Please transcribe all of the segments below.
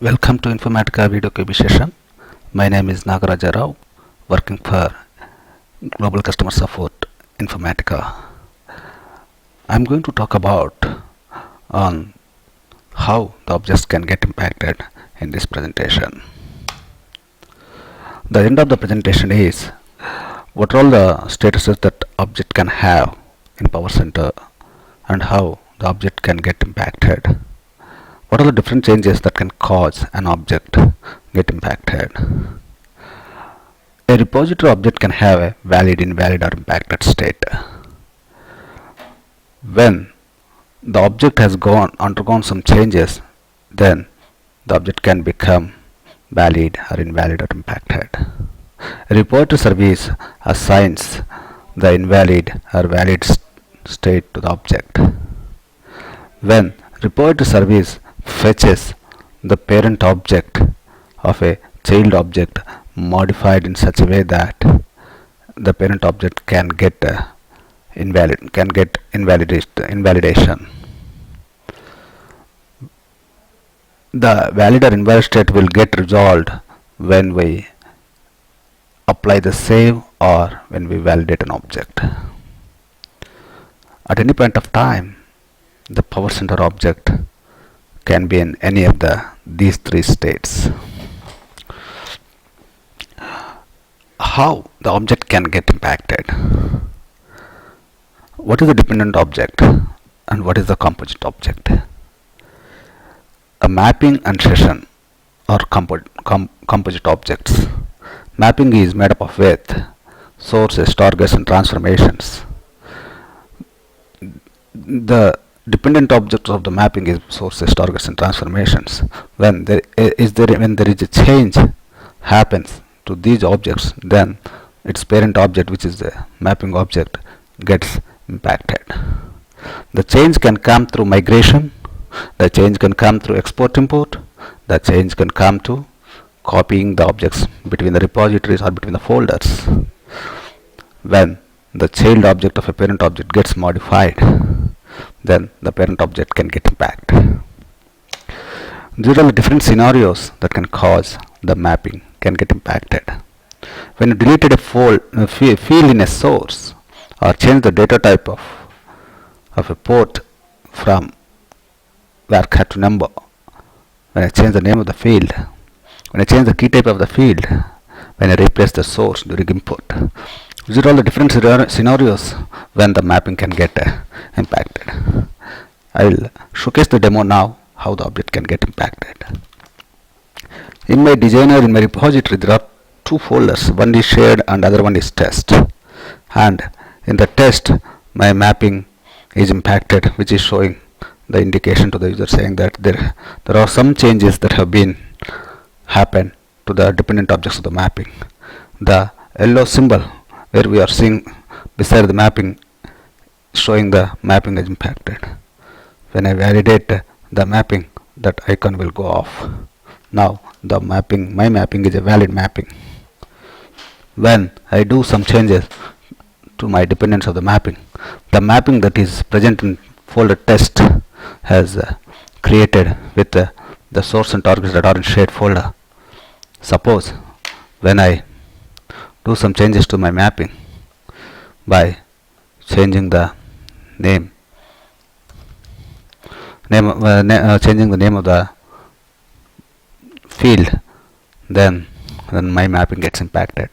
Welcome to Informatica Video QB session. My name is Nagaraja Rao, working for Global Customer Support Informatica. I'm going to talk about on how the objects can get impacted in this presentation. The end of the presentation is what are all the statuses that object can have in PowerCenter and how the object can get impacted. What are the different changes that can cause an object get impacted? A repository object can have a valid, invalid or impacted state. When the object has undergone some changes, then the object can become valid or invalid or impacted. A repository service assigns the invalid or valid state to the object. When repository service fetches the parent object of a child object modified in such a way that the parent object can get invalidation. The valid or invalid state will get resolved when we apply the save or when we validate an object. At any point of time, the PowerCenter object can be in any of these three states. How the object can get impacted? What is the dependent object and what is the composite object? A mapping and session are composite objects. Mapping is made up of with sources, targets and transformations. The dependent objects of the mapping is sources, targets and transformations. When there is a change happens to these objects, then its parent object, which is the mapping object, gets impacted. The change can come through migration, the change can come through export import, the change can come to copying the objects between the repositories or between the folders. When the child object of a parent object gets modified, then the parent object can get impacted. These are the different scenarios that can cause the mapping can get impacted. When you deleted a field in a source or change the data type of a port from varchar to number, when I change the name of the field, when I change the key type of the field, when I replace the source during import. These are all the different scenarios when the mapping can get impacted. I will showcase the demo now how the object can get impacted. In my designer, in my repository, there are two folders. One is shared and other one is test. And in the test, my mapping is impacted, which is showing the indication to the user saying that there are some changes that have been happened to the dependent objects of the mapping. The yellow symbol where we are seeing beside the mapping showing the mapping is impacted. When I validate the mapping, that icon will go off. Now my mapping is a valid mapping. When I do some changes to my dependence of the mapping that is present in folder test has created with the source and targets that are in shared folder. Suppose when I do some changes to my mapping by changing the changing the name of the field, then my mapping gets impacted.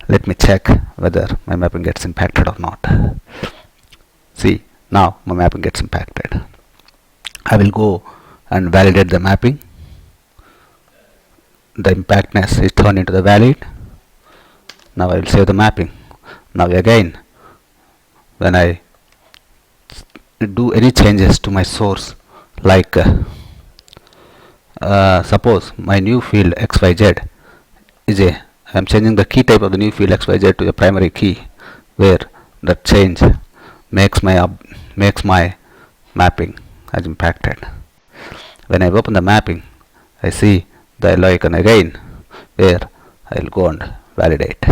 Let me check whether my mapping gets impacted or not. See, now my mapping gets impacted. I will go and validate the mapping. The impactness is turned into the valid. Now I will save the mapping. Now again, when I do any changes to my source, like suppose my new field xyz is I am changing the key type of the new field xyz to a primary key, where that change makes my mapping as impacted. When I open the mapping, I see the yellow icon again, where I will go and validate.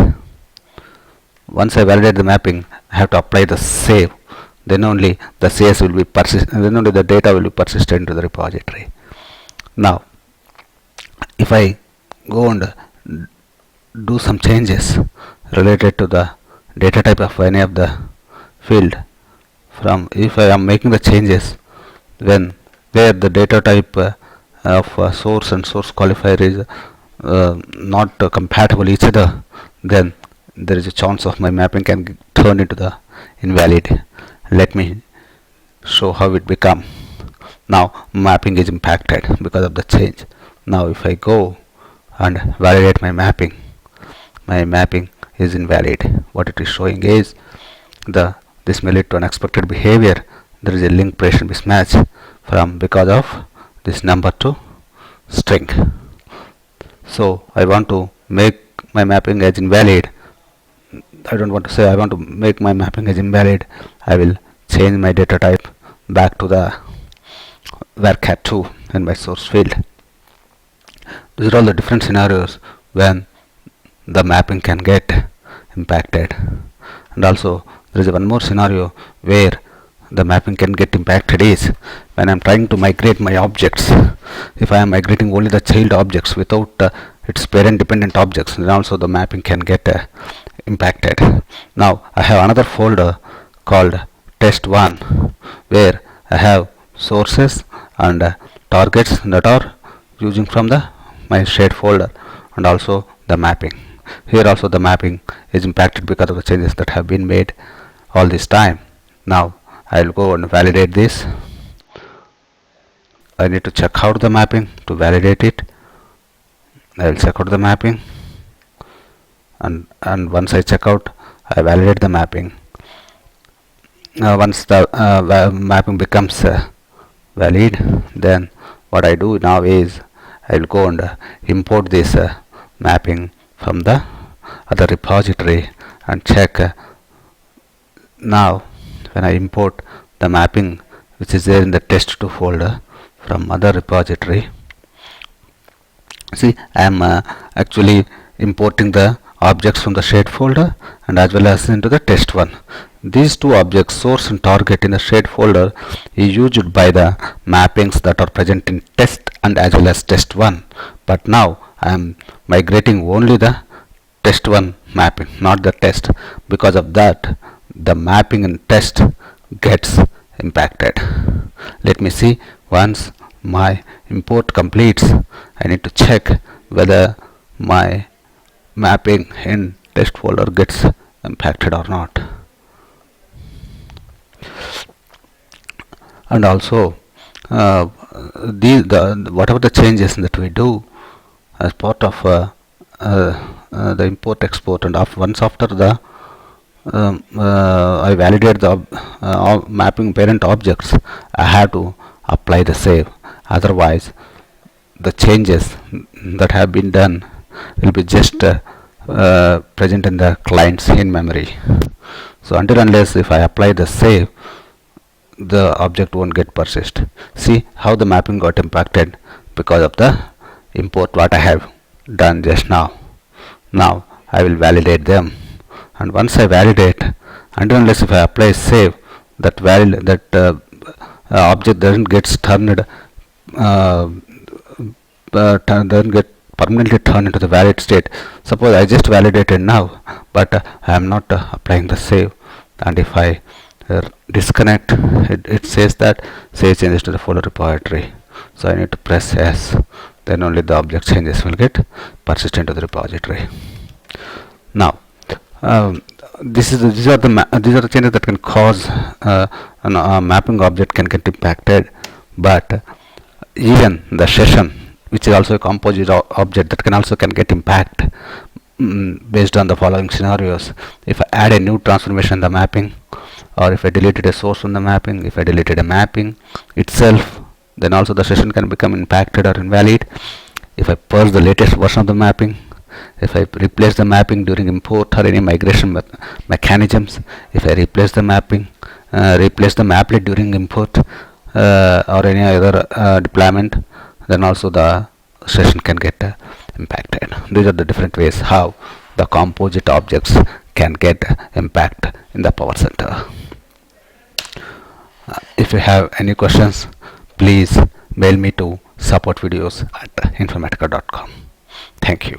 Once I validate the mapping, I have to apply the save. Then only the CS will be then only the data will be persisted into the repository. Now if I go and do some changes related to the data type of any of the field, from if I am making the changes when where the data type of source and source qualifier is not compatible each other, then there is a chance of my mapping can turn into the invalid. Let me show how it become. Now mapping is impacted because of the change. Now if I go and validate my mapping is invalid. What it is showing is this may lead to unexpected behavior. There is a link pressure mismatch from because of this number to string. So I want to make my mapping as invalid. I don't want to say I want to make my mapping as invalid. I will change my data type back to the varchar2 in my source field. These are all the different scenarios when the mapping can get impacted. And also there is one more scenario where the mapping can get impacted is when I am trying to migrate my objects. If I am migrating only the child objects without its parent dependent objects, then also the mapping can get impacted. Now I have another folder called test1 where I have sources and targets that are using from the my shared folder, and also the mapping. Here also the mapping is impacted because of the changes that have been made all this time. Now I will go and validate this. I need to check out the mapping to validate it. I will check out the mapping, and once I check out, I validate the mapping. Once the mapping becomes valid, then what I do now is I will go and import this mapping from the other repository and check. Now when I import the mapping which is there in the test2 folder from other repository, see I am actually importing the objects from the shared folder and as well as into the test1. These two objects, source and target, in the shared folder is used by the mappings that are present in test and as well as test1. But now I am migrating only the test1 mapping, not the test. Because of that, the mapping in test gets impacted. Let me see. Once my import completes, I need to check whether my mapping in test folder gets impacted or not. And also whatever the changes that we do as part of the import export, and once after the I validate the mapping parent objects, I have to apply the save. Otherwise the changes that have been done will be just present in the client's in memory. So until unless if I apply the save, the object won't get persist. See how the mapping got impacted because of the import what I have done just now. Now I will validate them, and once I validate, until unless if I apply save, that object doesn't get turned doesn't get permanently turned into the valid state. Suppose I just validated now, but I am not applying the save, and if I disconnect, it says that save changes to the folder repository. So I need to press S, then only the object changes will get persistent to the repository. Now these are the changes that can cause a mapping object can get impacted. But even the session, which is also a composite object, that can also get impact based on the following scenarios. If I add a new transformation in the mapping, or if I deleted a source from the mapping, if I deleted a mapping itself, then also the session can become impacted or invalid. If I purge the latest version of the mapping, if I replace the mapping during import or any migration mechanisms, if I replace the mapping, replace the maplet during import or any other deployment, then also the session can get impacted. These are the different ways how the composite objects can get impact in the PowerCenter. If you have any questions, please mail me to support videos at informatica.com. Thank you.